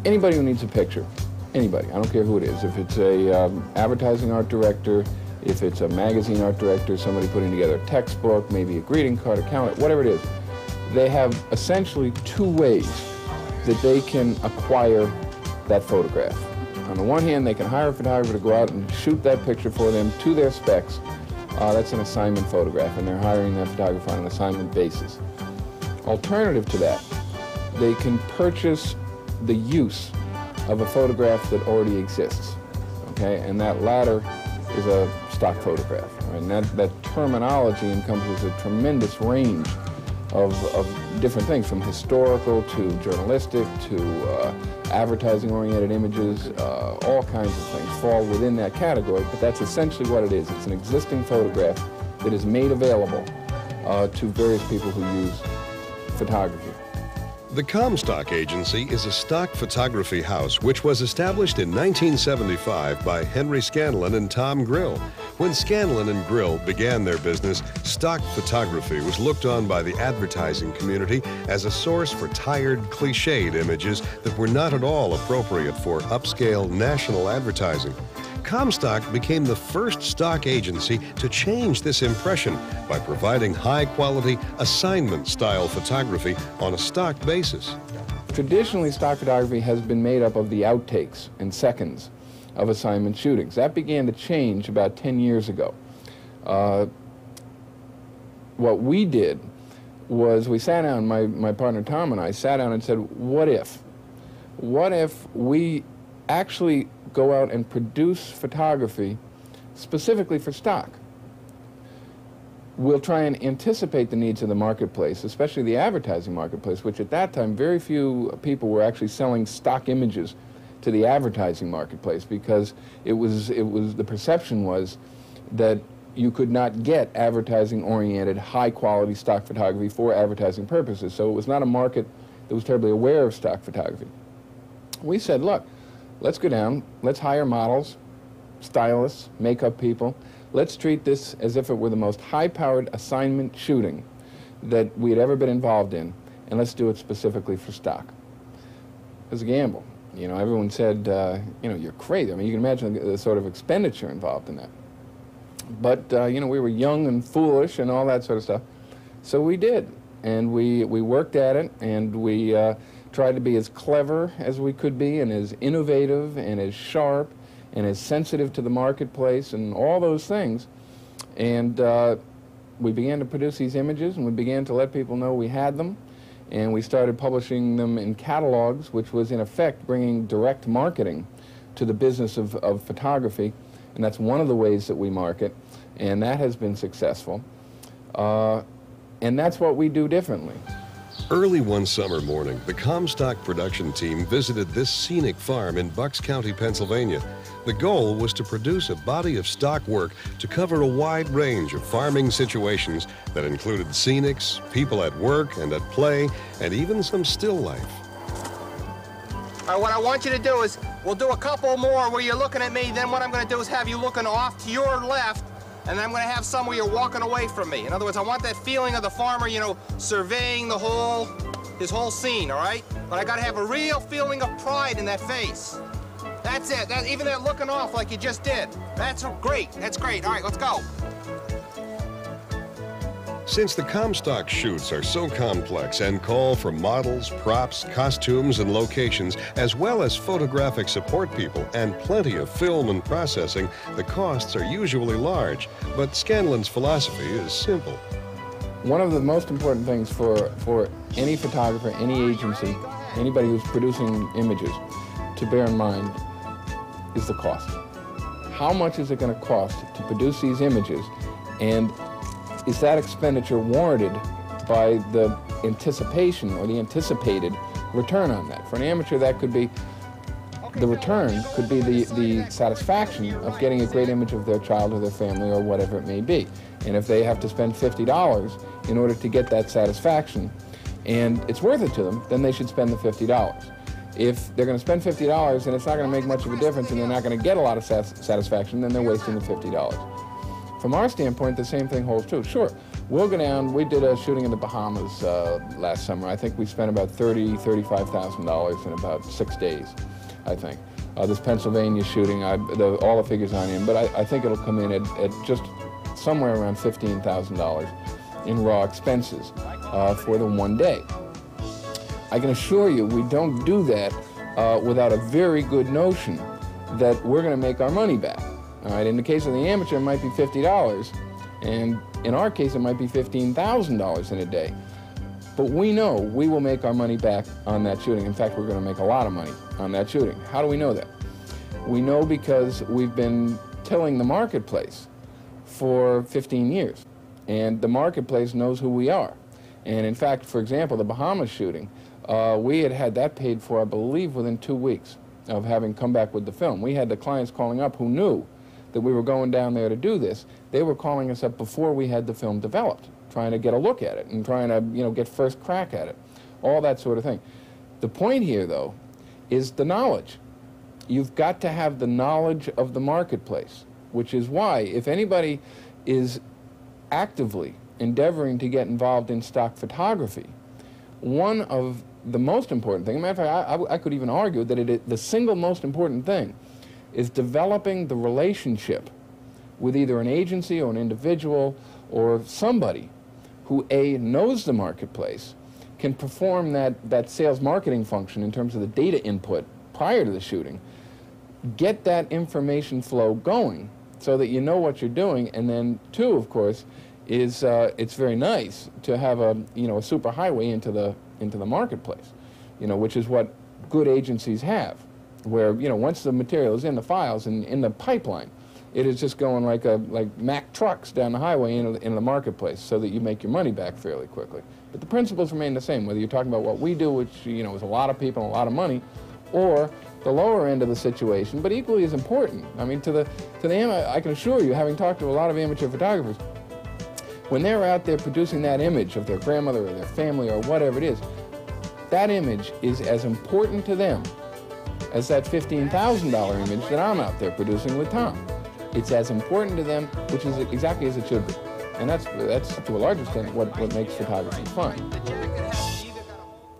Anybody who needs a picture, anybody, I don't care who it is, if it's a advertising art director, if it's a magazine art director, somebody putting together a textbook, maybe a greeting card, a calendar, whatever it is, they have essentially two ways that they can acquire that photograph. On the one hand, they can hire a photographer to go out and shoot that picture for them to their specs. That's an assignment photograph, and they're hiring that photographer on an assignment basis. Alternative to that, they can purchase the use of a photograph that already exists, okay? And that latter is a stock photograph, right? And that terminology encompasses a tremendous range of different things, from historical to journalistic to advertising-oriented images. All kinds of things fall within that category, but that's essentially what it is. It's an existing photograph that is made available to various people who use photography. The Comstock Agency is a stock photography house which was established in 1975 by Henry Scanlon and Tom Grill. When Scanlon and Grill began their business, stock photography was looked on by the advertising community as a source for tired, cliched images that were not at all appropriate for upscale national advertising. Comstock became the first stock agency to change this impression by providing high-quality, assignment-style photography on a stock basis. Traditionally, stock photography has been made up of the outtakes and seconds of assignment shootings. That began to change about 10 years ago. What we did was we sat down, my partner Tom and I sat down and said, what if? What if we actually go out and produce photography specifically for stock? We'll try and anticipate the needs of the marketplace, especially the advertising marketplace, which at that time very few people were actually selling stock images to the advertising marketplace, because the perception was that you could not get advertising-oriented, high-quality stock photography for advertising purposes. So it was not a market that was terribly aware of stock photography. We said, look, let's go down, let's hire models, stylists, makeup people. Let's treat this as if it were the most high-powered assignment shooting that we had ever been involved in, and let's do it specifically for stock. It was a gamble. You know, everyone said, you know, you're crazy. I mean, you can imagine the sort of expenditure involved in that. But, you know, we were young and foolish and all that sort of stuff. So we did, and we worked at it, and we tried to be as clever as we could be, and as innovative and as sharp and as sensitive to the marketplace and all those things. And we began to produce these images, and we began to let people know we had them, and we started publishing them in catalogs, which was in effect bringing direct marketing to the business of photography, and that's one of the ways that we market, and that has been successful. And that's what we do differently. Early one summer morning, the Comstock production team visited this scenic farm in Bucks County, Pennsylvania. The goal was to produce a body of stock work to cover a wide range of farming situations that included scenics, people at work and at play, and even some still life. All right, what I want you to do is, we'll do a couple more where you're looking at me, then what I'm going to do is have you looking off to your left, and then I'm going to have some where you're walking away from me. In other words, I want that feeling of the farmer, you know, surveying his whole scene, all right? But I got to have a real feeling of pride in that face. That's it. Even that looking off like you just did. That's great. That's great. All right, let's go. Since the Comstock shoots are so complex and call for models, props, costumes, and locations, as well as photographic support people and plenty of film and processing, the costs are usually large. But Scanlon's philosophy is simple. One of the most important things for any photographer, any agency, anybody who's producing images, to bear in mind is the cost. How much is it going to cost to produce these images, and is that expenditure warranted by the anticipation or the anticipated return on that? For an amateur, that could be, the return could be the satisfaction of getting a great image of their child or their family or whatever it may be. And if they have to spend $50 in order to get that satisfaction, and it's worth it to them, then they should spend the $50. If they're going to spend $50 and it's not going to make much of a difference and they're not going to get a lot of satisfaction, then they're wasting the $50. From our standpoint, the same thing holds true. Sure, We'll go down. We did a shooting in the Bahamas last summer. I think we spent about $35,000 in about 6 days, I think. This Pennsylvania shooting, all the figures aren't in, but I think it'll come in at just somewhere around $15,000 in raw expenses for the 1 day. I can assure you we don't do that without a very good notion that we're going to make our money back. All right, in the case of the amateur, it might be $50, and in our case, it might be $15,000 in a day. But we know we will make our money back on that shooting. In fact, we're going to make a lot of money on that shooting. How do we know that? We know because we've been tilling the marketplace for 15 years, and the marketplace knows who we are. And in fact, for example, the Bahamas shooting, we had that paid for, I believe, within 2 weeks of having come back with the film. We had the clients calling up who knew that we were going down there to do this. They were calling us up before we had the film developed, trying to get a look at it and trying to, get first crack at it, all that sort of thing. The point here, though, is the knowledge. You've got to have the knowledge of the marketplace, which is why if anybody is actively endeavoring to get involved in stock photography, one of the most important things, matter of fact, I could even argue that the single most important thing is developing the relationship with either an agency or an individual or somebody who, A, knows the marketplace, can perform that sales marketing function in terms of the data input prior to the shooting, get that information flow going so that you know what you're doing, and then two, of course, is it's very nice to have a super highway into the marketplace, which is what good agencies have, where once the material is in the files and in the pipeline, it is just going like Mack trucks down the highway into the marketplace, so that you make your money back fairly quickly. But the principles remain the same, whether you're talking about what we do, which is a lot of people and a lot of money, or the lower end of the situation, but equally as important. I mean, I can assure you, having talked to a lot of amateur photographers, when they're out there producing that image of their grandmother or their family or whatever it is, that image is as important to them as that $15,000 image that I'm out there producing with Tom. It's as important to them, which is exactly as it should be. And that's to a large extent what makes photography fun.